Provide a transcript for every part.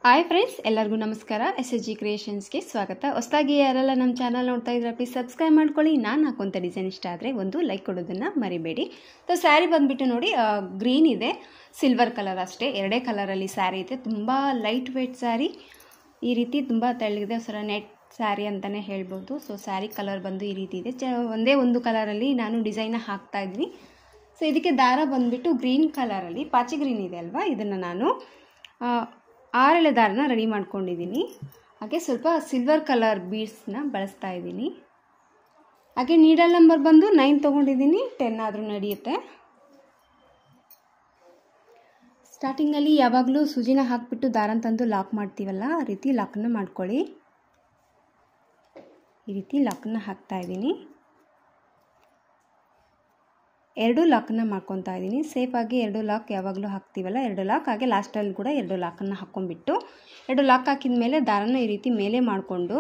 Hi friends, ಎಲ್ಲರಿಗೂ ನಮಸ್ಕಾರ. SSG ಕ್ರಿಯೇಷನ್ಸ್ಗೆ ಸ್ವಾಗತ. ಹೊಸದಾಗಿ ಯಾರೆಲ್ಲ ನಮ್ಮ ಚಾನಲ್ ನೋಡ್ತಾ ಇದ್ರೆ ಪ್ಲೀಸ್ ಸಬ್ಸ್ಕ್ರೈಬ್ ಮಾಡ್ಕೊಳ್ಳಿ. ನಾನು ಹಾಕೋಂಥ ಡಿಸೈನ್ ಇಷ್ಟ ಆದರೆ ಒಂದು ಲೈಕ್ ಕೊಡೋದನ್ನು ಮರಿಬೇಡಿ. ಸೊ ಸ್ಯಾರಿ ಬಂದುಬಿಟ್ಟು ನೋಡಿ, ಗ್ರೀನ್ ಇದೆ, ಸಿಲ್ವರ್ ಕಲರ್ ಅಷ್ಟೇ, ಎರಡೇ ಕಲರಲ್ಲಿ ಸ್ಯಾರಿ ಇದೆ. ತುಂಬ ಲೈಟ್ ವೆಯ್ಟ್ ಸ್ಯಾರಿ, ಈ ರೀತಿ ತುಂಬ ತೆಳ್ಳಗಿದೆ, ಸರ ನೆಟ್ ಸ್ಯಾರಿ ಅಂತಲೇ ಹೇಳ್ಬೋದು. ಸೊ ಸ್ಯಾರಿ ಕಲರ್ ಬಂದು ಈ ರೀತಿ ಇದೆ. ಒಂದೇ ಒಂದು ಕಲರಲ್ಲಿ ನಾನು ಡಿಸೈನ ಹಾಕ್ತಾ ಇದ್ದೀನಿ. ಸೊ ಇದಕ್ಕೆ ದಾರ ಬಂದುಬಿಟ್ಟು ಗ್ರೀನ್ ಕಲರಲ್ಲಿ, ಪಾಚಿ ಗ್ರೀನ್ ಇದೆ ಅಲ್ವಾ, ಇದನ್ನು ನಾನು 6 ಎಳೆ ದಾರನ ರೆಡಿ ಮಾಡ್ಕೊಂಡಿದ್ದೀನಿ. ಹಾಗೆ ಸ್ವಲ್ಪ ಸಿಲ್ವರ್ ಕಲರ್ ಬೀಡ್ಸ್ನ ಬಳಸ್ತಾ ಇದ್ದೀನಿ. ಹಾಗೆ ನೀಡಲ್ ನಂಬರ್ ಬಂದು 9 ತೊಗೊಂಡಿದ್ದೀನಿ, 10 ಆದರೂ ನಡೆಯುತ್ತೆ. ಸ್ಟಾರ್ಟಿಂಗಲ್ಲಿ ಯಾವಾಗಲೂ ಸೂಜಿನ ಹಾಕಿಬಿಟ್ಟು ದಾರನ ತಂದು ಲಾಕ್ ಮಾಡ್ತೀವಲ್ಲ, ಆ ರೀತಿ ಲಾಕನ್ನು ಮಾಡ್ಕೊಳ್ಳಿ. ಈ ರೀತಿ ಲಾಕನ್ನು ಹಾಕ್ತಾ ಇದ್ದೀನಿ. 2 ಲಾಕನ್ನು ಮಾಡ್ಕೊತಾ ಇದ್ದೀನಿ. ಸೇಫಾಗಿ 2 ಲಾಕ್ ಯಾವಾಗಲೂ ಹಾಕ್ತೀವಲ್ಲ, 2 ಲಾಕ್. ಹಾಗೆ ಲಾಸ್ಟಲ್ಲಿ ಕೂಡ 2 ಲಾಕನ್ನು ಹಾಕ್ಕೊಂಡ್ಬಿಟ್ಟು 2 ಲಾಕ್ ಹಾಕಿದ ಮೇಲೆ ದಾರನ ಈ ರೀತಿ ಮೇಲೆ ಮಾಡಿಕೊಂಡು,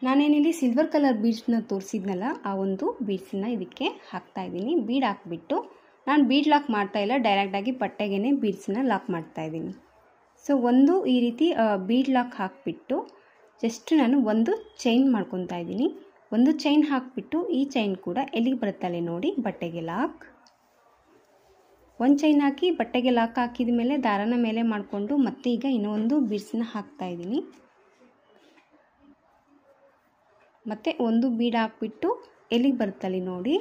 ನಾನೇನಿಲ್ಲಿ ಸಿಲ್ವರ್ ಕಲರ್ ಬೀಡ್ಸ್ನ ತೋರಿಸಿದ್ನಲ್ಲ, ಆ ಒಂದು ಬೀಡ್ಸನ್ನ ಇದಕ್ಕೆ ಹಾಕ್ತಾ ಇದ್ದೀನಿ. ಬೀಡ್ ಹಾಕಿಬಿಟ್ಟು ನಾನು ಬೀಡ್ ಲಾಕ್ ಮಾಡ್ತಾ ಇಲ್ಲ, ಡೈರೆಕ್ಟಾಗಿ ಪಟ್ಟೆಗೇ ಬೀಡ್ಸನ್ನ ಲಾಕ್ ಮಾಡ್ತಾ ಇದ್ದೀನಿ. ಸೊ ಒಂದು ಈ ರೀತಿ ಬೀಡ್ ಲಾಕ್ ಹಾಕಿಬಿಟ್ಟು ಜಸ್ಟ್ ನಾನು ಒಂದು ಚೈನ್ ಮಾಡ್ಕೊತಾ ಇದ್ದೀನಿ. ಒಂದು ಚೈನ್ ಹಾಕಿಬಿಟ್ಟು ಈ ಚೈನ್ ಕೂಡ ಎಲ್ಲಿಗೆ ಬರುತ್ತಲ್ಲ ನೋಡಿ, ಬಟ್ಟೆಗೆ ಲಾಕ್. ಒಂದು ಚೈನ್ ಹಾಕಿ ಬಟ್ಟೆಗೆ ಲಾಕ್ ಹಾಕಿದ ಮೇಲೆ ದಾರನ ಮೇಲೆ ಮಾಡಿಕೊಂಡು ಮತ್ತೆ ಈಗ ಇನ್ನೊಂದು ಬೀಡ್ಸನ್ನ ಹಾಕ್ತಾ ಇದ್ದೀನಿ. ಮತ್ತೆ ಒಂದು ಬೀಡ್ ಹಾಕಿಬಿಟ್ಟು ಎಲ್ಲಿಗೆ ಬರುತ್ತಲ್ಲಿ ನೋಡಿ,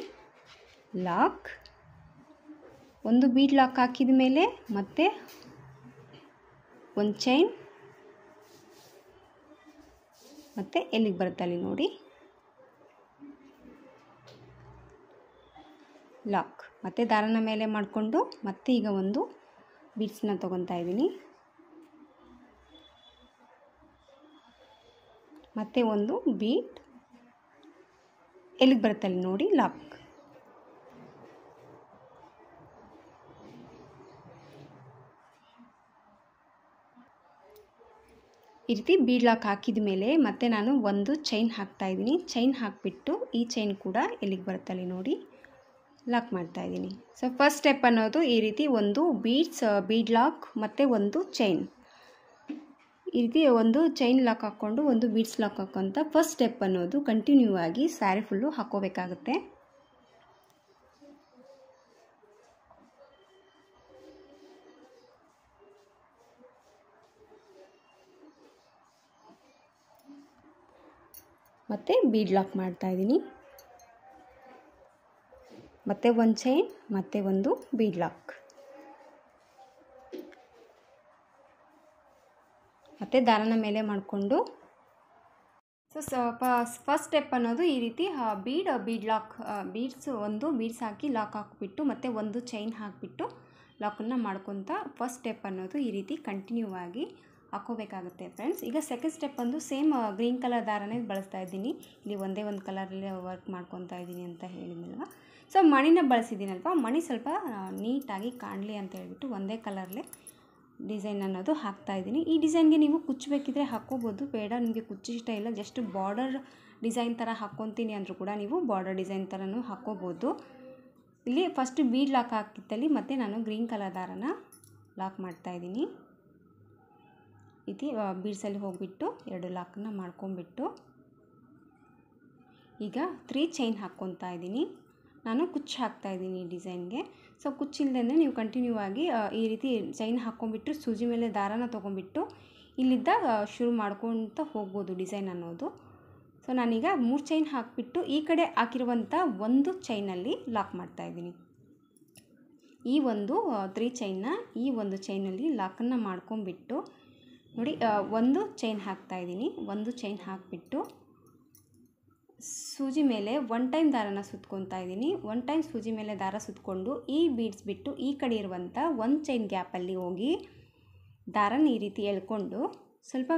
ಲಾಕ್. ಒಂದು ಬೀಡ್ ಲಾಕ್ ಹಾಕಿದ ಮೇಲೆ ಮತ್ತೆ ಒಂದು ಚೈನ್, ಮತ್ತೆ ಎಲ್ಲಿಗೆ ಬರುತ್ತಲ್ಲಿ ನೋಡಿ, ಲಾಕ್. ಮತ್ತು ದಾರನ ಮೇಲೆ ಮಾಡಿಕೊಂಡು ಮತ್ತೆ ಈಗ ಒಂದು ಬೀಡ್ಸನ್ನ ತೊಗೊತಾ ಇದ್ದೀನಿ. ಮತ್ತೆ ಒಂದು ಬೀಡ್ ಎಲ್ಲಿಗೆ ಬರುತ್ತಲ್ಲಿ ನೋಡಿ, ಲಾಕ್. ಈ ರೀತಿ ಬೀಡ್ ಲಾಕ್ ಹಾಕಿದ ಮೇಲೆ ಮತ್ತೆ ನಾನು ಒಂದು ಚೈನ್ ಹಾಕ್ತಾ ಇದ್ದೀನಿ. ಚೈನ್ ಹಾಕಿಬಿಟ್ಟು ಈ ಚೈನ್ ಕೂಡ ಎಲ್ಲಿಗೆ ಬರುತ್ತಲ್ಲಿ ನೋಡಿ, ಲಾಕ್ ಮಾಡ್ತಾ ಇದ್ದೀನಿ. ಸೊ ಫಸ್ಟ್ ಸ್ಟೆಪ್ ಅನ್ನೋದು ಈ ರೀತಿ ಒಂದು ಬೀಡ್ ಲಾಕ್ ಮತ್ತು ಒಂದು ಚೈನ್, ಈ ರೀತಿ ಒಂದು ಚೈನ್ ಲಾಕ್ ಹಾಕ್ಕೊಂಡು ಒಂದು ಬೀಡ್ಸ್ ಲಾಕ್ ಹಾಕೋಂಥ ಫಸ್ಟ್ ಸ್ಟೆಪ್ ಅನ್ನೋದು ಕಂಟಿನ್ಯೂ ಆಗಿ ಸ್ಯಾರಿ ಫುಲ್ಲು ಹಾಕೋಬೇಕಾಗುತ್ತೆ. ಮತ್ತು ಬೀಡ್ ಲಾಕ್ ಮಾಡ್ತಾ ಇದ್ದೀನಿ. ಮತ್ತೆ ಒಂದು ಚೈನ್, ಮತ್ತೆ ಒಂದು ಬೀಡ್ ಲಾಕ್, ಮತ್ತು ದಾರನ ಮೇಲೆ ಮಾಡಿಕೊಂಡು. ಸೊ ಫಸ್ಟ್ ಸ್ಟೆಪ್ ಅನ್ನೋದು ಈ ರೀತಿ ಬೀಡ್ ಲಾಕ್, ಒಂದು ಬೀಡ್ಸ್ ಹಾಕಿ ಲಾಕ್ ಹಾಕಿಬಿಟ್ಟು ಮತ್ತೆ ಒಂದು ಚೈನ್ ಹಾಕಿಬಿಟ್ಟು ಲಾಕನ್ನು ಮಾಡ್ಕೊತ ಫಸ್ಟ್ ಸ್ಟೆಪ್ ಅನ್ನೋದು ಈ ರೀತಿ ಕಂಟಿನ್ಯೂ ಆಗಿ ಹಾಕೋಬೇಕಾಗುತ್ತೆ ಫ್ರೆಂಡ್ಸ್. ಈಗ ಸೆಕೆಂಡ್ ಸ್ಟೆಪ್ ಒಂದು ಸೇಮ್ ಗ್ರೀನ್ ಕಲರ್ ದಾರನೇ ಬಳಸ್ತಾ ಇದ್ದೀನಿ. ಇಲ್ಲಿ ಒಂದೇ ಒಂದು ಕಲರಲ್ಲೇ ವರ್ಕ್ ಮಾಡ್ಕೊತಾ ಇದ್ದೀನಿ ಅಂತ ಹೇಳಿದ್ನಲ್ವ. ಸೊ ಮಣಿನ ಬಳಸಿದ್ದೀನಲ್ವ, ಮಣಿ ಸ್ವಲ್ಪ ನೀಟಾಗಿ ಕಾಣಲಿ ಅಂತ ಹೇಳ್ಬಿಟ್ಟು ಒಂದೇ ಕಲರ್ಲೇ ಡಿಸೈನ್ ಅನ್ನೋದು ಹಾಕ್ತಾಯಿದ್ದೀನಿ. ಈ ಡಿಸೈನ್ಗೆ ನೀವು ಕುಚ್ಚಬೇಕಿದ್ರೆ ಹಾಕ್ಕೋಬೋದು, ಬೇಡ ನಿಮಗೆ ಕುಚ್ಚು ಇಷ್ಟ ಇಲ್ಲ, ಜಸ್ಟ್ ಬಾರ್ಡರ್ ಡಿಸೈನ್ ಥರ ಹಾಕ್ಕೊತೀನಿ ಅಂದರೂ ಕೂಡ ನೀವು ಬಾರ್ಡರ್ ಡಿಸೈನ್ ಥರನೂ ಹಾಕ್ಕೋಬೋದು. ಇಲ್ಲಿ ಫಸ್ಟ್ ಬೀಡ್ ಲಾಕ್ ಹಾಕಿತ್ತಲ್ಲಿ ಮತ್ತೆ ನಾನು ಗ್ರೀನ್ ಕಲರ್ ದಾರನ ಲಾಕ್ ಮಾಡ್ತಾಯಿದ್ದೀನಿ. ಇದು ಬೀಡ್ಸಲ್ಲಿ ಹೋಗಿಬಿಟ್ಟು 2 ಲಾಕನ್ನು ಮಾಡ್ಕೊಂಬಿಟ್ಟು ಈಗ 3 ಚೈನ್ ಹಾಕ್ಕೊತಾ ಇದ್ದೀನಿ. ನಾನು ಕುಚ್ಚು ಹಾಕ್ತಾಯಿದ್ದೀನಿ ಈ ಡಿಸೈನ್ಗೆ. ಸೊ ಕುಚ್ಚಿಲ್ಲದೇ ನೀವು ಕಂಟಿನ್ಯೂ ಆಗಿ ಈ ರೀತಿ ಚೈನ್ ಹಾಕ್ಕೊಂಬಿಟ್ಟು ಸೂಜಿ ಮೇಲೆ ದಾರನ ತೊಗೊಂಬಿಟ್ಟು ಇಲ್ಲಿದ್ದ ಶುರು ಮಾಡ್ಕೊತ ಹೋಗ್ಬೋದು ಡಿಸೈನ್ ಅನ್ನೋದು. ಸೊ ನಾನೀಗ 3 ಚೈನ್ ಹಾಕಿಬಿಟ್ಟು ಈ ಕಡೆ ಹಾಕಿರುವಂಥ ಒಂದು ಚೈನಲ್ಲಿ ಲಾಕ್ ಮಾಡ್ತಾಯಿದ್ದೀನಿ. ಈ ಒಂದು 3 ಚೈನ್ನ ಈ ಒಂದು ಚೈನಲ್ಲಿ ಲಾಕನ್ನು ಮಾಡ್ಕೊಂಬಿಟ್ಟು ನೋಡಿ, ಒಂದು ಚೈನ್ ಹಾಕ್ತಾಯಿದ್ದೀನಿ. ಒಂದು ಚೈನ್ ಹಾಕಿಬಿಟ್ಟು ಸೂಜಿ ಮೇಲೆ 1 ಟೈಮ್ ದಾರನ ಸುತ್ಕೊತಾ ಇದ್ದೀನಿ. 1 ಟೈಮ್ ಸೂಜಿ ಮೇಲೆ ದಾರ ಸುತ್ತಕೊಂಡು ಈ ಬೀಡ್ಸ್ ಬಿಟ್ಟು ಈ ಕಡೆ ಇರುವಂಥ ಒಂದು ಚೈನ್ ಗ್ಯಾಪಲ್ಲಿ ಹೋಗಿ ದಾರನ ಈ ರೀತಿ ಎಳ್ಕೊಂಡು ಸ್ವಲ್ಪ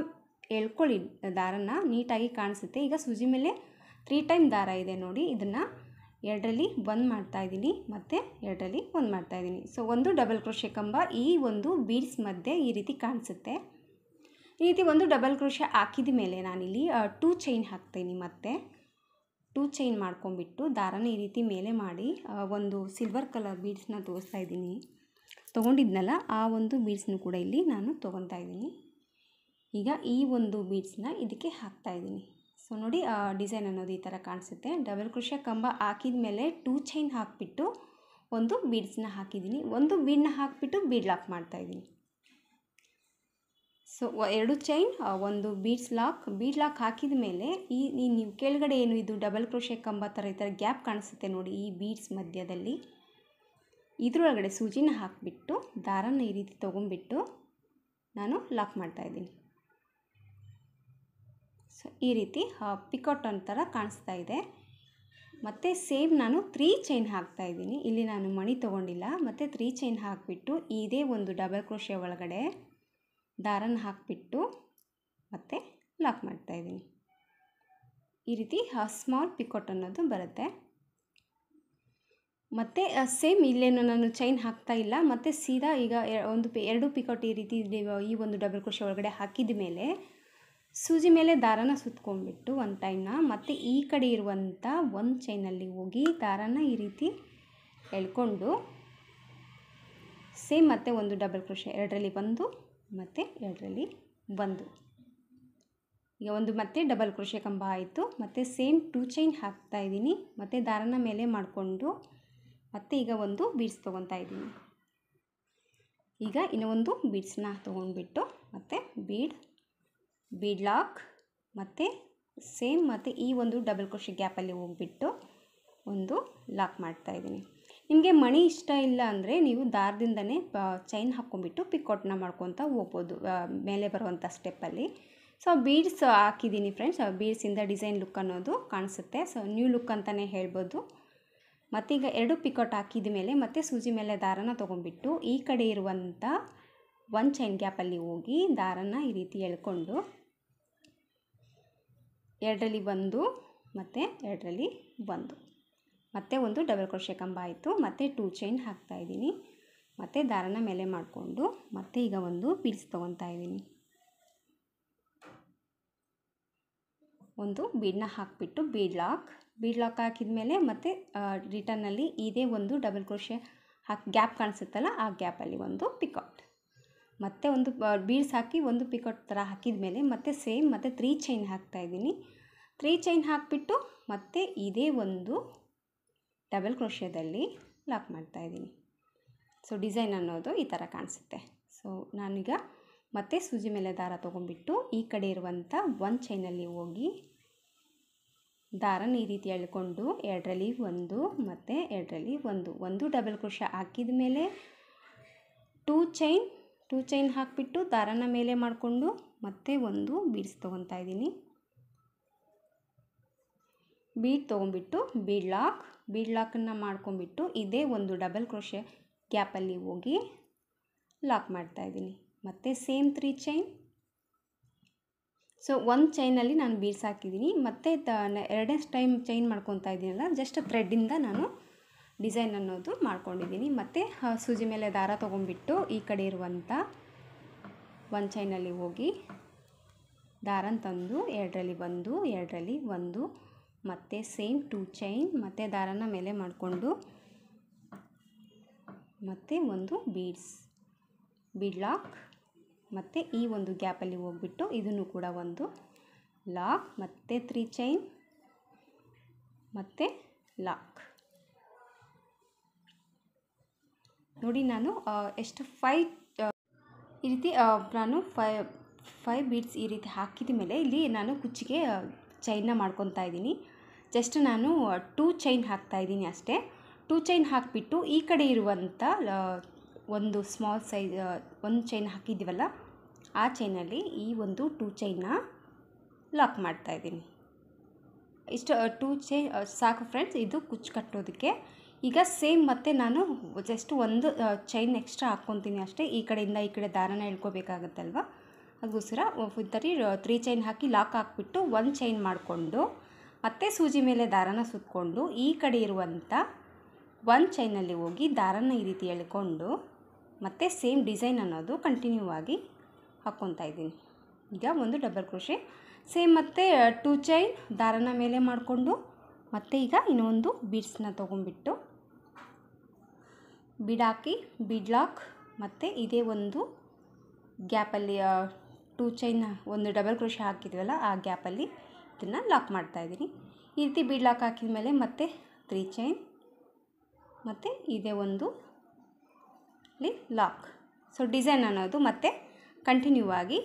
ಎಳ್ಕೊಳ್ಳಿ, ದಾರನ ನೀಟಾಗಿ ಕಾಣಿಸುತ್ತೆ. ಈಗ ಸೂಜಿ ಮೇಲೆ 3 ಟೈಮ್ ದಾರ ಇದೆ ನೋಡಿ, ಇದನ್ನು 2ರಲ್ಲಿ 1 ಮಾಡ್ತಾಯಿದ್ದೀನಿ ಮತ್ತು 2ರಲ್ಲಿ 1 ಮಾಡ್ತಾಯಿದ್ದೀನಿ. ಸೊ ಒಂದು ಡಬಲ್ ಕ್ರೋಶೆ ಕಂಬ ಈ ಒಂದು ಬೀಡ್ಸ್ ಮಧ್ಯೆ ಈ ರೀತಿ ಕಾಣಿಸುತ್ತೆ. ಈ ರೀತಿ ಒಂದು ಡಬಲ್ ಕ್ರೋಶೆ ಹಾಕಿದ ಮೇಲೆ ನಾನಿಲ್ಲಿ 2 ಚೈನ್ ಹಾಕ್ತೀನಿ. ಮತ್ತು 2 ಚೈನ್ ಮಾಡ್ಕೊಂಬಿಟ್ಟು ದಾರನ ಈ ರೀತಿ ಮೇಲೆ ಮಾಡಿ ಒಂದು ಸಿಲ್ವರ್ ಕಲರ್ ಬೀಡ್ಸ್ನ ತೋರಿಸ್ತಾ ಇದ್ದೀನಿ. ತೊಗೊಂಡಿದ್ನಲ್ಲ ಆ ಒಂದು ಬೀಡ್ಸ್ನು ಕೂಡ ಇಲ್ಲಿ ನಾನು ತೊಗೊತಾ ಇದ್ದೀನಿ. ಈಗ ಈ ಒಂದು ಬೀಡ್ಸ್ನ ಇದಕ್ಕೆ ಹಾಕ್ತಾಯಿದ್ದೀನಿ. ಸೊ ನೋಡಿ ಡಿಸೈನ್ ಅನ್ನೋದು ಈ ಥರ ಕಾಣಿಸುತ್ತೆ. ಡಬಲ್ ಕ್ರೋಶೆ ಕಂಬ ಹಾಕಿದ ಮೇಲೆ 2 ಚೈನ್ ಹಾಕಿಬಿಟ್ಟು ಒಂದು ಬೀಡ್ಸ್ನ ಹಾಕಿದ್ದೀನಿ. ಒಂದು ಬೀಡನ್ನ ಹಾಕಿಬಿಟ್ಟು ಬೀಡ್ ಲಾಕ್ ಮಾಡ್ತಾಯಿದ್ದೀನಿ. ಸೊ 2 ಚೈನ್ ಒಂದು ಬೀಡ್ ಲಾಕ್ ಹಾಕಿದ ಮೇಲೆ ನೀವು ಕೆಳಗಡೆ ಏನು ಇದು ಡಬಲ್ ಕ್ರೋಶೆ ಕಂಬ ಥರ ಈ ಥರ ಗ್ಯಾಪ್ ಕಾಣಿಸುತ್ತೆ ನೋಡಿ, ಈ ಬೀಡ್ಸ್ ಮಧ್ಯದಲ್ಲಿ ಇದರೊಳಗಡೆ ಸೂಜಿನ ಹಾಕಿಬಿಟ್ಟು ದಾರನ ಈ ರೀತಿ ತೊಗೊಂಬಿಟ್ಟು ನಾನು ಲಾಕ್ ಮಾಡ್ತಾಯಿದ್ದೀನಿ. ಸೊ ಈ ರೀತಿ ಪಿಕಾಟ್ ಥರ ಕಾಣಿಸ್ತಾ ಇದೆ. ಮತ್ತು ಸೇಮ್ ನಾನು 3 ಚೈನ್ ಹಾಕ್ತಾಯಿದ್ದೀನಿ. ಇಲ್ಲಿ ನಾನು ಮಣಿ ತೊಗೊಂಡಿಲ್ಲ. ಮತ್ತು 3 ಚೈನ್ ಹಾಕಿಬಿಟ್ಟು ಇದೇ ಒಂದು ಡಬಲ್ ಕ್ರೋಶೆ ಒಳಗಡೆ ದಾರನ ಹಾಕಿಬಿಟ್ಟು ಮತ್ತು ಲಾಕ್ ಮಾಡ್ತಾಯಿದ್ದೀನಿ. ಈ ರೀತಿ ಸ್ಮಾಲ್ ಪಿಕಾಟ್ ಅನ್ನೋದು ಬರುತ್ತೆ. ಮತ್ತು ಸೇಮ್ ಇಲ್ಲೇನು ನಾನು ಚೈನ್ ಹಾಕ್ತಾ ಇಲ್ಲ. ಮತ್ತು ಸೀದಾ ಈಗ ಎರಡು ಪಿಕಾಟ್ ಈ ರೀತಿ ಈ ಒಂದು ಡಬಲ್ ಕ್ರೋಶೆ ಒಳಗಡೆ ಹಾಕಿದ ಮೇಲೆ ಸೂಜಿ ಮೇಲೆ ದಾರನ ಸುತ್ಕೊಂಡ್ಬಿಟ್ಟು ಒಂದು ಟೈಮ್ನ ಮತ್ತು ಈ ಕಡೆ ಇರುವಂಥ ಒಂದು ಚೈನಲ್ಲಿ ಹೋಗಿ ದಾರನ ಈ ರೀತಿ ಎಳ್ಕೊಂಡು ಸೇಮ್ ಮತ್ತೆ ಒಂದು ಡಬಲ್ ಕ್ರೋಶೆ 2ರಲ್ಲಿ 1 ಮತ್ತು 2ರಲ್ಲಿ 1. ಈಗ ಒಂದು ಮತ್ತೆ ಡಬಲ್ ಕ್ರೋಶೆ ಕಂಬ ಆಯಿತು. ಮತ್ತು ಸೇಮ್ 2 ಚೈನ್ ಹಾಕ್ತಾಯಿದ್ದೀನಿ. ಮತ್ತು ದಾರನ ಮೇಲೆ ಮಾಡಿಕೊಂಡು ಮತ್ತು ಈಗ ಒಂದು ಬೀಡ್ಸ್ ತೊಗೊತಾ ಇದ್ದೀನಿ. ಈಗ ಇನ್ನೂ ಒಂದು ಬೀಡ್ಸ್ನ ತೊಗೊಂಡ್ಬಿಟ್ಟು ಮತ್ತು ಬೀಡ್ ಲಾಕ್ ಮತ್ತು ಸೇಮ್ ಮತ್ತು ಈ ಒಂದು ಡಬಲ್ ಕ್ರೋಶೆ ಗ್ಯಾಪಲ್ಲಿ ಹೋಗ್ಬಿಟ್ಟು ಒಂದು ಲಾಕ್ ಮಾಡ್ತಾಯಿದ್ದೀನಿ. ನಿಮಗೆ ಮಣಿ ಇಷ್ಟ ಇಲ್ಲ ಅಂದರೆ ನೀವು ದಾರದಿಂದನೇ ಚೈನ್ ಹಾಕ್ಕೊಂಬಿಟ್ಟು ಪಿಕಾಟ್ನ ಮಾಡ್ಕೊತ ಹೋಗ್ಬೋದು ಮೇಲೆ ಬರುವಂಥ ಸ್ಟೆಪ್ಪಲ್ಲಿ. ಸೊ ಬೀಡ್ಸ್ ಹಾಕಿದ್ದೀನಿ ಫ್ರೆಂಡ್ಸ್. ಬೀಡ್ಸಿಂದ ಡಿಸೈನ್ ಲುಕ್ ಅನ್ನೋದು ಕಾಣಿಸುತ್ತೆ. ಸೊ ನ್ಯೂ ಲುಕ್ ಅಂತಲೇ ಹೇಳ್ಬೋದು. ಮತ್ತೀಗ 2 ಪಿಕಾಟ್ ಹಾಕಿದ ಮೇಲೆ ಮತ್ತೆ ಸೂಜಿ ಮೇಲೆ ದಾರನ ತೊಗೊಂಡ್ಬಿಟ್ಟು ಈ ಕಡೆ ಇರುವಂಥ 1 ಚೈನ್ ಗ್ಯಾಪಲ್ಲಿ ಹೋಗಿ ದಾರನ ಈ ರೀತಿ ಎಳ್ಕೊಂಡು 2ರಲ್ಲಿ 1 ಮತ್ತು 2ರಲ್ಲಿ 1 ಮತ್ತು ಒಂದು ಡಬಲ್ ಕ್ರೋಶೆ ಕಂಬ ಆಯಿತು. ಮತ್ತು 2 ಚೈನ್ ಹಾಕ್ತಾಯಿದ್ದೀನಿ. ಮತ್ತು ದಾರನ ಮೇಲೆ ಮಾಡಿಕೊಂಡು ಮತ್ತೆ ಈಗ ಒಂದು ಬೀಡ್ಸ್ ತೊಗೊತಾ ಇದ್ದೀನಿ. ಒಂದು ಬೀಡನ್ನ ಹಾಕಿಬಿಟ್ಟು ಬೀಡ್ ಲಾಕ್ ಹಾಕಿದ ಮೇಲೆ ಮತ್ತು ರಿಟರ್ನಲ್ಲಿ ಇದೇ ಒಂದು ಡಬಲ್ ಕ್ರೋಶೆ ಗ್ಯಾಪ್ ಕಾಣಿಸುತ್ತಲ್ಲ ಆ ಗ್ಯಾಪಲ್ಲಿ ಒಂದು ಪಿಕಾಟ್ ಮತ್ತು ಒಂದು ಬೀಡ್ಸ್ ಹಾಕಿ ಒಂದು ಪಿಕಾಟ್ ಥರ ಹಾಕಿದ ಮೇಲೆ ಮತ್ತೆ ಸೇಮ್ ಮತ್ತು 3 ಚೈನ್ ಹಾಕ್ತಾಯಿದ್ದೀನಿ. 3 ಚೈನ್ ಹಾಕಿಬಿಟ್ಟು ಮತ್ತು ಇದೇ ಒಂದು ಡಬಲ್ ಕ್ರೋಶೆದಲ್ಲಿ ಲಾಕ್ ಮಾಡ್ತಾಯಿದ್ದೀನಿ. ಸೊ ಡಿಸೈನ್ ಅನ್ನೋದು ಈ ಥರ ಕಾಣಿಸುತ್ತೆ. ಸೊ ನಾನೀಗ ಮತ್ತೆ ಸೂಜಿ ಮೇಲೆ ದಾರ ತೊಗೊಂಡ್ಬಿಟ್ಟು ಈ ಕಡೆ ಇರುವಂಥ 1 ಚೈನಲ್ಲಿ ಹೋಗಿ ದಾರನ ಈ ರೀತಿ ಎಳ್ಕೊಂಡು 2ರಲ್ಲಿ 1 ಮತ್ತು 2ರಲ್ಲಿ 1 ಒಂದು ಡಬಲ್ ಕ್ರೋಶೆ ಹಾಕಿದ ಮೇಲೆ 2 ಚೈನ್ ಹಾಕಿಬಿಟ್ಟು ದಾರನ ಮೇಲೆ ಮಾಡಿಕೊಂಡು ಮತ್ತೆ ಒಂದು ಬೀಡ್ಸ್ ತೊಗೊತಾ ಇದ್ದೀನಿ. ಬೀಡ್ ತೊಗೊಂಬಿಟ್ಟು ಬೀಡ್ ಲಾಕನ್ನು ಮಾಡ್ಕೊಂಬಿಟ್ಟು ಇದೇ ಒಂದು ಡಬಲ್ ಕ್ರೋಶೆ ಗ್ಯಾಪಲ್ಲಿ ಹೋಗಿ ಲಾಕ್ ಮಾಡ್ತಾಯಿದ್ದೀನಿ. ಮತ್ತು ಸೇಮ್ 3 ಚೈನ್. ಸೊ 1 ಚೈನಲ್ಲಿ ನಾನು ಬೀಡ್ಸ್ ಹಾಕಿದ್ದೀನಿ. ಮತ್ತು 2ನೇ ಟೈಮ್ ಚೈನ್ ಮಾಡ್ಕೊತಾ ಇದ್ದೀನಲ್ಲ, ಜಸ್ಟ್ ಥ್ರೆಡ್ಡಿಂದ ನಾನು ಡಿಸೈನ್ ಅನ್ನೋದು ಮಾಡ್ಕೊಂಡಿದ್ದೀನಿ. ಮತ್ತು ಸೂಜಿ ಮೇಲೆ ದಾರ ತೊಗೊಂಡ್ಬಿಟ್ಟು ಈ ಕಡೆ ಇರುವಂಥ 1 ಚೈನಲ್ಲಿ ಹೋಗಿ ದಾರನ ತಂದು 2ರಲ್ಲಿ 1 2ರಲ್ಲಿ 1 ಮತ್ತು ಸೇಮ್ 2 ಚೈನ್ ಮತ್ತು ದಾರನ ಮೇಲೆ ಮಾಡಿಕೊಂಡು ಮತ್ತು ಒಂದು ಬೀಡ್ ಲಾಕ್ ಮತ್ತು ಈ ಒಂದು ಗ್ಯಾಪಲ್ಲಿ ಹೋಗ್ಬಿಟ್ಟು ಇದನ್ನು ಕೂಡ ಒಂದು ಲಾಕ್ ಮತ್ತು 3 ಚೈನ್ ಮತ್ತು ಲಾಕ್. ನೋಡಿ ನಾನು ಎಷ್ಟು 5 ಈ ರೀತಿ ನಾನು 5 ಬೀಡ್ಸ್ ಈ ರೀತಿ ಹಾಕಿದ ಮೇಲೆ ಇಲ್ಲಿ ನಾನು ಕುಚ್ಚಿಗೆ ಚೈನ್ನ ಮಾಡ್ಕೊತಾ ಇದ್ದೀನಿ. ಜಸ್ಟ್ ನಾನು 2 ಚೈನ್ ಹಾಕ್ತಾಯಿದ್ದೀನಿ ಅಷ್ಟೇ. 2 ಚೈನ್ ಹಾಕಿಬಿಟ್ಟು ಈ ಕಡೆ ಇರುವಂಥ ಒಂದು ಸ್ಮಾಲ್ ಸೈಜ್ 1 ಚೈನ್ ಹಾಕಿದ್ದೀವಲ್ಲ ಆ ಚೈನಲ್ಲಿ ಈ ಒಂದು 2 ಚೈನ್ನ ಲಾಕ್ ಮಾಡ್ತಾಯಿದ್ದೀನಿ. ಇಷ್ಟು 2 ಚೈನ್ ಸಾಕು ಫ್ರೆಂಡ್ಸ್ ಇದು ಕುಚ್ಚು ಕಟ್ಟೋದಕ್ಕೆ. ಈಗ ಸೇಮ್ ಮತ್ತೆ ನಾನು ಜಸ್ಟ್ ಒಂದು ಚೈನ್ ಎಕ್ಸ್ಟ್ರಾ ಹಾಕ್ಕೊತೀನಿ ಅಷ್ಟೇ. ಈ ಕಡೆಯಿಂದ ಈ ಕಡೆ ದಾರನ ಎಳ್ಕೊಬೇಕಾಗತ್ತಲ್ವ, ಅದಕ್ಕೋಸ್ಕರ 3 ಚೈನ್ ಹಾಕಿ ಲಾಕ್ ಹಾಕ್ಬಿಟ್ಟು 1 ಚೈನ್ ಮಾಡಿಕೊಂಡು ಮತ್ತೆ ಸೂಜಿ ಮೇಲೆ ದಾರನ ಸುತ್ತಕೊಂಡು ಈ ಕಡೆ ಇರುವಂಥ 1 ಚೈನಲ್ಲಿ ಹೋಗಿ ದಾರನ ಈ ರೀತಿ ಎಳ್ಕೊಂಡು ಮತ್ತು ಸೇಮ್ ಡಿಸೈನ್ ಅನ್ನೋದು ಕಂಟಿನ್ಯೂ ಆಗಿ ಹಾಕ್ಕೊತಾ ಇದ್ದೀನಿ. ಈಗ ಒಂದು ಡಬಲ್ ಕ್ರೋಶೆ ಸೇಮ್ ಮತ್ತೆ 2 ಚೈನ್ ದಾರನ ಮೇಲೆ ಮಾಡಿಕೊಂಡು ಮತ್ತೆ ಈಗ ಇನ್ನೊಂದು ಬೀಡ್ಸ್ನ ತೊಗೊಂಡ್ಬಿಟ್ಟು ಬೀಡ್ ಹಾಕಿ ಬೀಡ್ ಲಾಕ್ ಮತ್ತು ಇದೇ ಒಂದು ಗ್ಯಾಪಲ್ಲಿ 2 ಚೈನ್ ಒಂದು ಡಬಲ್ ಕ್ರೋಶೆ ಹಾಕಿದ್ವಲ್ಲ ಆ ಗ್ಯಾಪಲ್ಲಿ ಇದನ್ನು ಲಾಕ್ ಮಾಡ್ತಾಯಿದ್ದೀನಿ. ಈ ರೀತಿ ಬೀಡ್ ಲಾಕ್ ಹಾಕಿದ ಮೇಲೆ ಮತ್ತೆ 3 ಚೈನ್ ಮತ್ತು ಇದೇ ಒಂದು ಇಲ್ಲಿ ಲಾಕ್. ಸೊ ಡಿಸೈನ್ ಅನ್ನೋದು ಮತ್ತೆ ಕಂಟಿನ್ಯೂ ಆಗಿ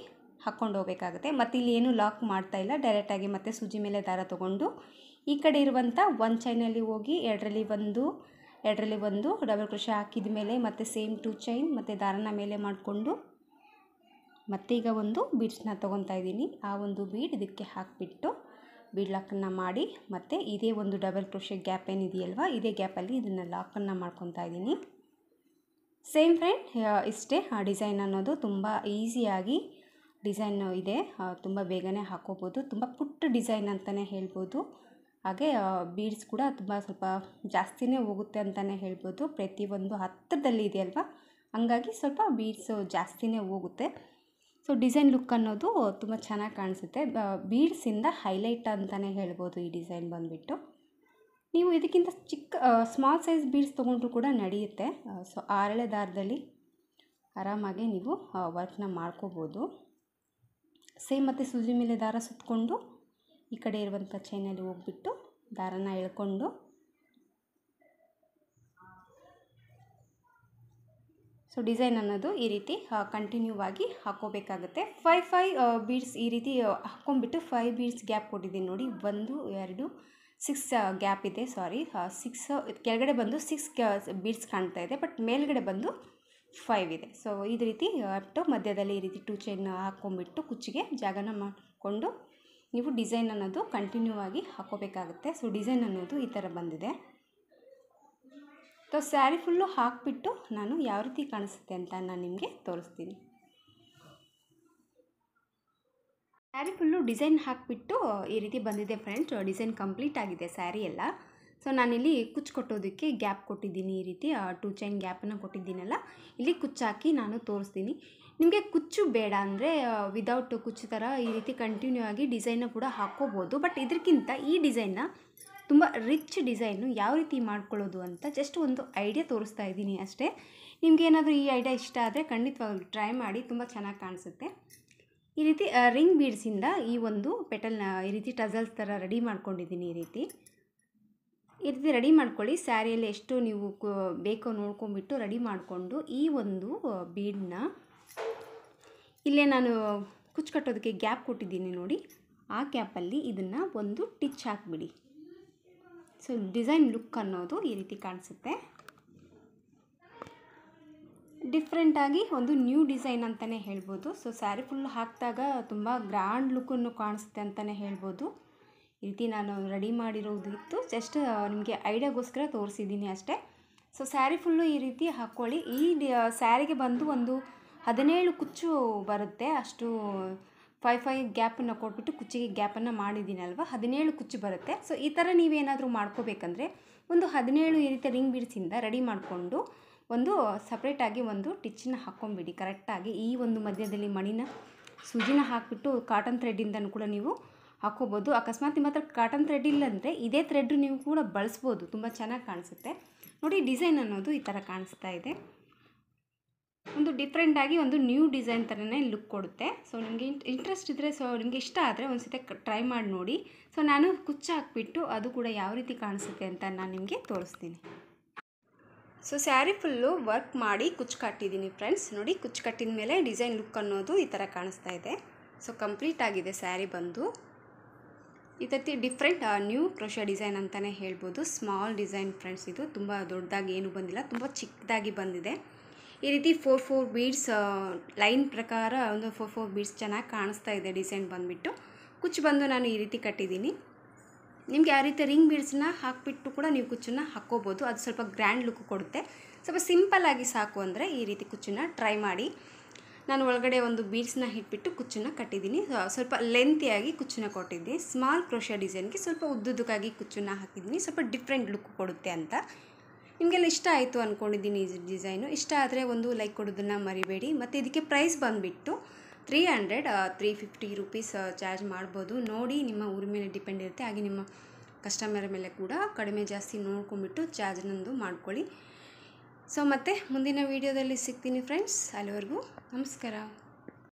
ಹಾಕ್ಕೊಂಡು ಹೋಗಬೇಕಾಗುತ್ತೆ. ಮತ್ತು ಇಲ್ಲಿ ಏನು ಲಾಕ್ ಮಾಡ್ತಾಯಿಲ್ಲ, ಡೈರೆಕ್ಟಾಗಿ ಮತ್ತೆ ಸೂಜಿ ಮೇಲೆ ದಾರ ತೊಗೊಂಡು ಈ ಕಡೆ ಇರುವಂಥ 1 ಚೈನಲ್ಲಿ ಹೋಗಿ ಎರಡರಲ್ಲಿ ಒಂದು ಡಬಲ್ ಕ್ರೋಶೆ ಹಾಕಿದ ಮೇಲೆ ಮತ್ತೆ ಸೇಮ್ 2 ಚೈನ್ ಮತ್ತು ದಾರನ ಮೇಲೆ ಮಾಡಿಕೊಂಡು ಮತ್ತೆ ಈಗ ಒಂದು ಬೀಡ್ಸ್ನ ತೊಗೊತಾ ಇದ್ದೀನಿ. ಆ ಒಂದು ಬೀಡ್ ಇದಕ್ಕೆ ಹಾಕಿಬಿಟ್ಟು ಬೀಡ್ ಲಾಕನ್ನು ಮಾಡಿ ಮತ್ತು ಇದೇ ಒಂದು ಡಬಲ್ ಕ್ರೋಶೆ ಗ್ಯಾಪ್ ಏನಿದೆಯಲ್ವ ಇದೇ ಗ್ಯಾಪಲ್ಲಿ ಇದನ್ನು ಲಾಕನ್ನು ಮಾಡ್ಕೊತಾ ಇದ್ದೀನಿ. ಸೇಮ್ ಫ್ರೆಂಡ್ ಇಷ್ಟೇ. ಆ ಡಿಸೈನ್ ಅನ್ನೋದು ತುಂಬ ಈಸಿಯಾಗಿ ಡಿಸೈನ್ ಇದೆ, ತುಂಬ ಬೇಗನೆ ಹಾಕೋಬೋದು. ತುಂಬ ಪುಟ್ಟ ಡಿಸೈನ್ ಅಂತಲೇ ಹೇಳ್ಬೋದು. ಹಾಗೆ ಬೀಡ್ಸ್ ಕೂಡ ತುಂಬ ಸ್ವಲ್ಪ ಜಾಸ್ತಿನೇ ಹೋಗುತ್ತೆ ಅಂತಲೇ ಹೇಳ್ಬೋದು. ಪ್ರತಿಯೊಂದು ಹತ್ತಿರದಲ್ಲಿ ಇದೆಯಲ್ವ ಹಂಗಾಗಿ ಸ್ವಲ್ಪ ಬೀಡ್ಸು ಜಾಸ್ತಿನೇ ಹೋಗುತ್ತೆ. ಸೊ ಡಿಸೈನ್ ಲುಕ್ ಅನ್ನೋದು ತುಂಬ ಚೆನ್ನಾಗಿ ಕಾಣಿಸುತ್ತೆ. ಬೀಡ್ಸಿಂದ ಹೈಲೈಟ್ ಅಂತಲೇ ಹೇಳ್ಬೋದು ಈ ಡಿಸೈನ್ ಬಂದುಬಿಟ್ಟು. ನೀವು ಇದಕ್ಕಿಂತ ಚಿಕ್ಕ ಸ್ಮಾಲ್ ಸೈಜ್ ಬೀಡ್ಸ್ ತೊಗೊಂಡ್ರೂ ಕೂಡ ನಡೆಯುತ್ತೆ. ಸೊ ಆರಳೆ ದಾರದಲ್ಲಿ ಆರಾಮಾಗಿ ನೀವು ವರ್ಕ್ನ ಮಾಡ್ಕೋಬೋದು. ಸೇಮ್ ಮತ್ತು ಸೂಜಿ ಮೇಲೆ ದಾರ ಸುತ್ತಕೊಂಡು ಈ ಕಡೆ ಇರುವಂಥ ಚೈನಲ್ಲಿ ಹೋಗ್ಬಿಟ್ಟು ದಾರನ ಎಳ್ಕೊಂಡು ಸೊ ಡಿಸೈನ್ ಅನ್ನೋದು ಈ ರೀತಿ ಕಂಟಿನ್ಯೂ ಆಗಿ ಹಾಕೋಬೇಕಾಗುತ್ತೆ. 5 ಬೀಡ್ಸ್ ಈ ರೀತಿ ಹಾಕ್ಕೊಂಡ್ಬಿಟ್ಟು 5 ಬೀಡ್ಸ್ ಗ್ಯಾಪ್ ಕೊಟ್ಟಿದ್ದೀನಿ ನೋಡಿ. 1 2 6 ಗ್ಯಾಪ್ ಇದೆ, ಸಾರಿ 6 ಕೆಳಗಡೆ ಬಂದು 6 ಬೀಡ್ಸ್ ಕಾಣ್ತಾ ಇದೆ, ಬಟ್ ಮೇಲ್ಗಡೆ ಬಂದು 5 ಇದೆ. ಸೊ ಈ ರೀತಿ ಅಟ್ಟು ಮಧ್ಯದಲ್ಲಿ ಈ ರೀತಿ 2 ಚೈನ್ ಹಾಕ್ಕೊಂಡ್ಬಿಟ್ಟು ಕುಚ್ಚಿಗೆ ಜಾಗನ ಮಾಡಿಕೊಂಡು ನೀವು ಡಿಸೈನ್ ಅನ್ನೋದು ಕಂಟಿನ್ಯೂ ಆಗಿ ಹಾಕೋಬೇಕಾಗುತ್ತೆ. ಸೊ ಡಿಸೈನ್ ಅನ್ನೋದು ಈ ಥರ ಬಂದಿದೆ. ಸೊ ಸ್ಯಾರಿ ಫುಲ್ಲು ಹಾಕಿಬಿಟ್ಟು ನಾನು ಯಾವ ರೀತಿ ಕಾಣಿಸುತ್ತೆ ಅಂತ ನಾನು ನಿಮಗೆ ತೋರಿಸ್ತೀನಿ. ಸ್ಯಾರಿ ಫುಲ್ಲು ಡಿಸೈನ್ ಹಾಕಿಬಿಟ್ಟು ಈ ರೀತಿ ಬಂದಿದೆ ಫ್ರೆಂಡ್ಸ್. ಡಿಸೈನ್ ಕಂಪ್ಲೀಟ್ ಆಗಿದೆ ಸ್ಯಾರಿ ಎಲ್ಲ. ಸೊ ನಾನಿಲ್ಲಿ ಕುಚ್ಚು ಕೊಟ್ಟೋದಕ್ಕೆ ಗ್ಯಾಪ್ ಕೊಟ್ಟಿದ್ದೀನಿ, ಈ ರೀತಿ 2 ಚೈನ್ ಗ್ಯಾಪನ್ನು ಕೊಟ್ಟಿದ್ದೀನಲ್ಲ, ಇಲ್ಲಿ ಕುಚ್ಚು ಹಾಕಿ ನಾನು ತೋರಿಸ್ತೀನಿ. ನಿಮಗೆ ಕುಚ್ಚು ಬೇಡ ಅಂದರೆ ವಿದೌಟ್ ಕುಚ್ಚು ಥರ ಈ ರೀತಿ ಕಂಟಿನ್ಯೂ ಆಗಿ ಡಿಸೈನ್ನ ಕೂಡ ಹಾಕ್ಕೋಬೋದು. ಬಟ್ ಇದಕ್ಕಿಂತ ಈ ಡಿಸೈನ್ನ ತುಂಬ ರಿಚ್ ಡಿಸೈನು ಯಾವ ರೀತಿ ಮಾಡ್ಕೊಳ್ಳೋದು ಅಂತ ಜಸ್ಟ್ ಒಂದು ಐಡಿಯಾ ತೋರಿಸ್ತಾ ಇದ್ದೀನಿ ಅಷ್ಟೇ. ನಿಮಗೇನಾದರೂ ಈ ಐಡಿಯಾ ಇಷ್ಟ ಆದರೆ ಖಂಡಿತವಾಗ್ಲೂ ಟ್ರೈ ಮಾಡಿ, ತುಂಬ ಚೆನ್ನಾಗಿ ಕಾಣಿಸುತ್ತೆ. ಈ ರೀತಿ ರಿಂಗ್ ಬೀಡ್ಸಿಂದ ಈ ಒಂದು ಪೆಟಲ್ನ ಈ ರೀತಿ ಟಸಲ್ಸ್ ಥರ ರೆಡಿ ಮಾಡ್ಕೊಂಡಿದ್ದೀನಿ. ಈ ರೀತಿ ರೆಡಿ ಮಾಡ್ಕೊಳ್ಳಿ. ಸ್ಯಾರಿಯಲ್ಲಿ ಎಷ್ಟು ನೀವು ಬೇಕೋ ನೋಡ್ಕೊಂಬಿಟ್ಟು ರೆಡಿ ಮಾಡಿಕೊಂಡು ಈ ಒಂದು ಬೀಡನ್ನ ಇಲ್ಲೇ ನಾನು ಕುಚ್ಚು ಕಟ್ಟೋದಕ್ಕೆ ಗ್ಯಾಪ್ ಕೊಟ್ಟಿದ್ದೀನಿ ನೋಡಿ, ಆ ಗ್ಯಾಪಲ್ಲಿ ಇದನ್ನು ಒಂದು ಟಿಚ್ ಹಾಕಿಬಿಡಿ. ಸೊ ಡಿಸೈನ್ ಲುಕ್ ಅನ್ನೋದು ಈ ರೀತಿ ಕಾಣಿಸುತ್ತೆ. ಡಿಫ್ರೆಂಟಾಗಿ ಒಂದು ನ್ಯೂ ಡಿಸೈನ್ ಅಂತಲೇ ಹೇಳ್ಬೋದು. ಸೊ ಸ್ಯಾರಿ ಫುಲ್ ಹಾಕಿದಾಗ ತುಂಬ ಗ್ರ್ಯಾಂಡ್ ಲುಕ್ಕನ್ನು ಕಾಣಿಸುತ್ತೆ ಅಂತಲೇ ಹೇಳ್ಬೋದು. ಈ ರೀತಿ ನಾನು ರೆಡಿ ಮಾಡಿರೋದಿತ್ತು, ಜಸ್ಟ್ ನಿಮಗೆ ಐಡಿಯಾಗೋಸ್ಕರ ತೋರಿಸಿದ್ದೀನಿ ಅಷ್ಟೇ. ಸೊ ಸ್ಯಾರಿ ಫುಲ್ಲು ಈ ರೀತಿ ಹಾಕ್ಕೊಳ್ಳಿ. ಈ ಸ್ಯಾರಿಗೆ ಬಂದು ಒಂದು 17 ಕುಚ್ಚು ಬರುತ್ತೆ. ಅಷ್ಟು 5 ಗ್ಯಾಪನ್ನು ಕೊಟ್ಬಿಟ್ಟು ಕುಚ್ಚಿಗೆ ಗ್ಯಾಪನ್ನು ಮಾಡಿದ್ದೀನಲ್ವ, 17 ಕುಚ್ಚು ಬರುತ್ತೆ. ಸೊ ಈ ಥರ ನೀವೇನಾದರೂ ಮಾಡ್ಕೋಬೇಕಂದ್ರೆ ಒಂದು 17 ಈ ರೀತಿ ರಿಂಗ್ ಬೀಡ್ಸಿಂದ ರೆಡಿ ಮಾಡಿಕೊಂಡು ಒಂದು ಸಪ್ರೇಟಾಗಿ ಒಂದು ಟಿಚ್ಚನ್ನ ಹಾಕ್ಕೊಂಬಿಡಿ ಕರೆಕ್ಟಾಗಿ. ಈ ಒಂದು ಮಧ್ಯದಲ್ಲಿ ಮಣಿನ ಸೂಜಿನ ಹಾಕಿಬಿಟ್ಟು ಕಾಟನ್ ಥ್ರೆಡ್ಡಿಂದನೂ ಕೂಡ ನೀವು ಹಾಕ್ಕೋಬೋದು. ಅಕಸ್ಮಾತ್ ನಿಮ್ಮ ಹತ್ರ ಕಾಟನ್ ಥ್ರೆಡ್ ಇಲ್ಲಾಂದರೆ ಇದೇ ಥ್ರೆಡ್ ನೀವು ಕೂಡ ಬಳಸ್ಬೋದು, ತುಂಬ ಚೆನ್ನಾಗಿ ಕಾಣಿಸುತ್ತೆ ನೋಡಿ. ಡಿಸೈನ್ ಅನ್ನೋದು ಈ ಥರ ಕಾಣಿಸ್ತಾ ಇದೆ. ಒಂದು ಡಿಫ್ರೆಂಟಾಗಿ ಒಂದು ನ್ಯೂ ಡಿಸೈನ್ ಥರನೇ ಲುಕ್ ಕೊಡುತ್ತೆ. ಸೊ ನಿಮಗೆ ಇಂಟ್ರೆಸ್ಟ್ ಇದ್ದರೆ, ಸೊ ನಿಮಗೆ ಇಷ್ಟ ಆದರೆ ಒಂದು ಸತಿ ಟ್ರೈ ಮಾಡಿ ನೋಡಿ. ಸೊ ನಾನು ಕುಚ್ಚು ಹಾಕಿಬಿಟ್ಟು ಅದು ಕೂಡ ಯಾವ ರೀತಿ ಕಾಣಿಸುತ್ತೆ ಅಂತ ನಾನು ನಿಮಗೆ ತೋರಿಸ್ತೀನಿ. ಸೊ ಸ್ಯಾರಿ ಫುಲ್ಲು ವರ್ಕ್ ಮಾಡಿ ಕುಚ್ಚು ಕಟ್ಟಿದ್ದೀನಿ ಫ್ರೆಂಡ್ಸ್. ನೋಡಿ, ಕುಚ್ಚು ಕಟ್ಟಿದ ಮೇಲೆ ಡಿಸೈನ್ ಲುಕ್ ಅನ್ನೋದು ಈ ಥರ ಕಾಣಿಸ್ತಾ ಇದೆ. ಸೊ ಕಂಪ್ಲೀಟ್ ಆಗಿದೆ ಸ್ಯಾರಿ ಬಂದು. ಈ ರೀತಿ ಡಿಫ್ರೆಂಟ್ ನ್ಯೂ ಕ್ರೋಶೆ ಡಿಸೈನ್ ಅಂತಲೇ ಹೇಳ್ಬೋದು. ಸ್ಮಾಲ್ ಡಿಸೈನ್ ಫ್ರೆಂಡ್ಸ್, ಇದು ತುಂಬ ದೊಡ್ಡದಾಗಿ ಏನೂ ಬಂದಿಲ್ಲ, ತುಂಬ ಚಿಕ್ಕದಾಗಿ ಬಂದಿದೆ. ಈ ರೀತಿ 4 ಬೀಡ್ಸ್ ಲೈನ್ ಪ್ರಕಾರ ಒಂದು 4 ಬೀಡ್ಸ್ ಚೆನ್ನಾಗಿ ಕಾಣಿಸ್ತಾ ಇದೆ. ಡಿಸೈನ್ ಬಂದುಬಿಟ್ಟು ಕುಚ್ಚು ಬಂದು ನಾನು ಈ ರೀತಿ ಕಟ್ಟಿದ್ದೀನಿ. ನಿಮಗೆ ಯಾವ ರೀತಿ ರಿಂಗ್ ಬೀಡ್ಸ್ನ ಹಾಕಿಬಿಟ್ಟು ಕೂಡ ನೀವು ಕುಚ್ಚನ್ನ ಹಾಕ್ಕೋಬೋದು, ಅದು ಸ್ವಲ್ಪ ಗ್ರ್ಯಾಂಡ್ ಲುಕ್ ಕೊಡುತ್ತೆ. ಸ್ವಲ್ಪ ಸಿಂಪಲ್ಲಾಗಿ ಸಾಕು ಅಂದರೆ ಈ ರೀತಿ ಕುಚ್ಚನ್ನ ಟ್ರೈ ಮಾಡಿ. ನಾನು ಒಳಗಡೆ ಒಂದು ಬೀಡ್ಸ್ನ ಇಟ್ಬಿಟ್ಟು ಕುಚ್ಚನ್ನ ಕಟ್ಟಿದ್ದೀನಿ. ಸ್ವಲ್ಪ ಲೆಂತಿಯಾಗಿ ಕುಚ್ಚನ್ನ ಕೊಟ್ಟಿದ್ದೀನಿ. ಸ್ಮಾಲ್ ಕ್ರೋಶೆ ಡಿಸೈನ್ಗೆ ಸ್ವಲ್ಪ ಉದ್ದುದಕ್ಕಾಗಿ ಕುಚ್ಚನ್ನ ಹಾಕಿದ್ದೀನಿ, ಸ್ವಲ್ಪ ಡಿಫ್ರೆಂಟ್ ಲುಕ್ ಕೊಡುತ್ತೆ ಅಂತ. ನಿಮಗೆಲ್ಲ ಇಷ್ಟ ಆಯಿತು ಅಂದ್ಕೊಂಡಿದ್ದೀನಿ ಈ ಡಿಸೈನು. ಇಷ್ಟ ಆದರೆ ಒಂದು ಲೈಕ್ ಕೊಡೋದನ್ನು ಮರಿಬೇಡಿ. ಮತ್ತು ಇದಕ್ಕೆ ಪ್ರೈಸ್ ಬಂದುಬಿಟ್ಟು 300 350 ರೂಪೀಸ್ ಚಾರ್ಜ್ ಮಾಡ್ಬೋದು. ನೋಡಿ, ನಿಮ್ಮ ಊರ ಮೇಲೆ ಡಿಪೆಂಡ್ ಇರುತ್ತೆ, ಹಾಗೆ ನಿಮ್ಮ ಕಸ್ಟಮರ್ ಮೇಲೆ ಕೂಡ ಕಡಿಮೆ ಜಾಸ್ತಿ ನೋಡ್ಕೊಂಬಿಟ್ಟು ಚಾರ್ಜ್ನಂದು ಮಾಡ್ಕೊಳ್ಳಿ. ಸೊ ಮತ್ತೆ ಮುಂದಿನ ವೀಡಿಯೋದಲ್ಲಿ ಸಿಗ್ತೀನಿ ಫ್ರೆಂಡ್ಸ್. ಅಲ್ಲಿವರೆಗೂ ನಮಸ್ಕಾರ.